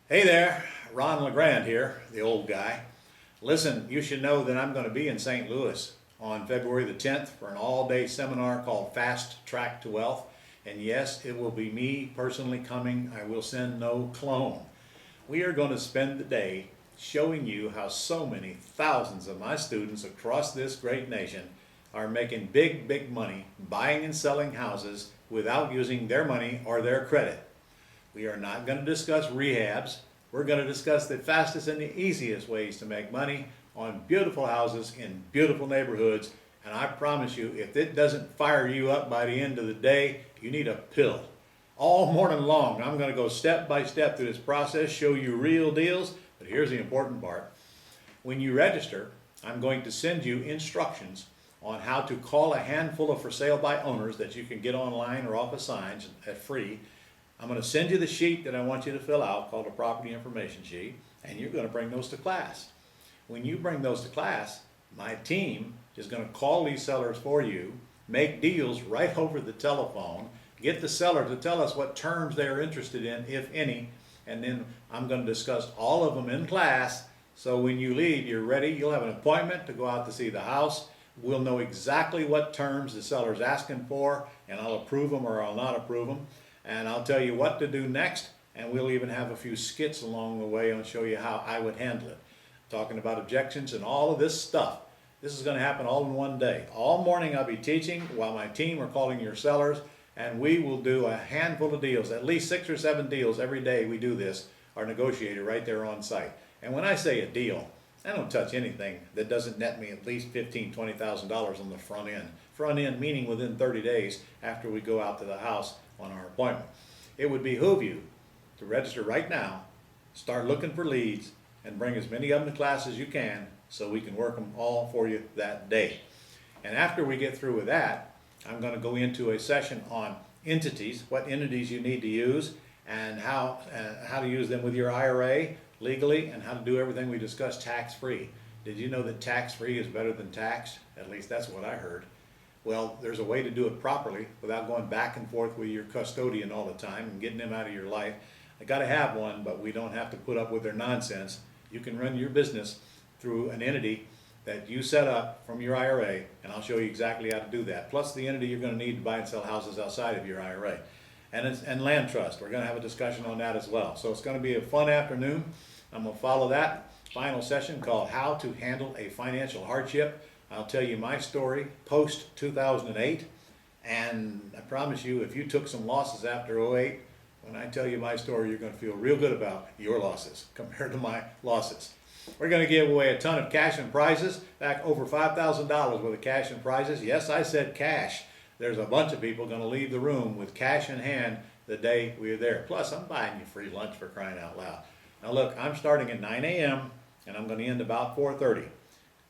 Hey there, Ron LeGrand here, the old guy. Listen, you should know that I'm going to be in St. Louis on February the 10th for an all-day seminar called Fast Track to Wealth. And yes, it will be me personally coming. I will send no clone. We are going to spend the day showing you how so many thousands of my students across this great nation are making big money buying and selling houses without using their money or their credit. We are not going to discuss rehabs. We're going to discuss the fastest and the easiest ways to make money on beautiful houses in beautiful neighborhoods. And I promise you, if it doesn't fire you up by the end of the day, you need a pill. All morning long, I'm going to go step by step through this process, show you real deals. But here's the important part. When you register, I'm going to send you instructions on how to call a handful of for sale by owners that you can get online or off of signs at free. I'm going to send you the sheet that I want you to fill out called a property information sheet, and you're going to bring those to class. When you bring those to class, my team is going to call these sellers for you, make deals right over the telephone, get the seller to tell us what terms they're interested in, if any, and then I'm going to discuss all of them in class, so when you leave, you're ready. You'll have an appointment to go out to see the house. We'll know exactly what terms the seller's asking for, and I'll approve them or I'll not approve them. And I'll tell you what to do next, and we'll even have a few skits along the way and show you how I would handle it. Talking about objections and all of this stuff. This is going to happen all in one day. All morning I'll be teaching while my team are calling your sellers, and we will do a handful of deals, at least 6 or 7 deals every day we do this, are negotiated right there on site. And when I say a deal, I don't touch anything that doesn't net me at least $15,000, $20,000 on the front end. Front end meaning within 30 days after we go out to the house on our appointment. It would behoove you to register right now, start looking for leads, and bring as many of them to class as you can so we can work them all for you that day. And after we get through with that, I'm going to go into a session on entities, what entities you need to use, and how to use them with your IRA legally, and how to do everything we discussed tax-free. Did you know that tax-free is better than taxed? At least that's what I heard. Well, there's a way to do it properly without going back and forth with your custodian all the time and getting them out of your life. I got to have one, but we don't have to put up with their nonsense. You can run your business through an entity that you set up from your IRA, and I'll show you exactly how to do that. Plus the entity you're going to need to buy and sell houses outside of your IRA. And land trust. We're going to have a discussion on that as well. So it's going to be a fun afternoon. I'm going to follow that final session called How to Handle a Financial Hardship. I'll tell you my story post 2008, and I promise you, if you took some losses after '08, when I tell you my story, you're going to feel real good about your losses compared to my losses. We're going to give away a ton of cash and prizes, back over $5,000 worth of cash and prizes. Yes, I said cash. There's a bunch of people going to leave the room with cash in hand the day we're there. Plus, I'm buying you free lunch, for crying out loud. Now look, I'm starting at 9 a.m. and I'm going to end about 4:30.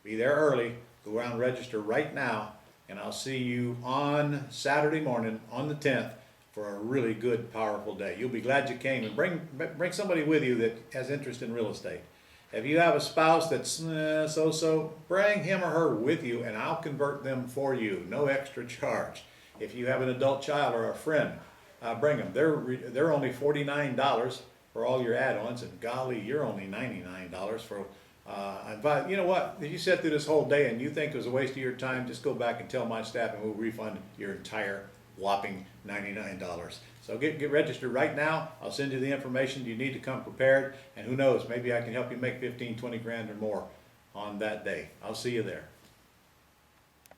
Be there early. Go around and register right now, and I'll see you on Saturday morning on the 10th for a really good, powerful day. You'll be glad you came, and bring somebody with you that has interest in real estate. If you have a spouse that's so-so, bring him or her with you, and I'll convert them for you, no extra charge. If you have an adult child or a friend, bring them. They're only $49 for all your add-ons, and golly, you're only $99 for. But you know what? If you sat through this whole day and you think it was a waste of your time, just go back and tell my staff and we'll refund your entire whopping $99. So get registered right now. I'll send you the information. You need to come prepared, and who knows, maybe I can help you make 15, 20 grand or more on that day. I'll see you there.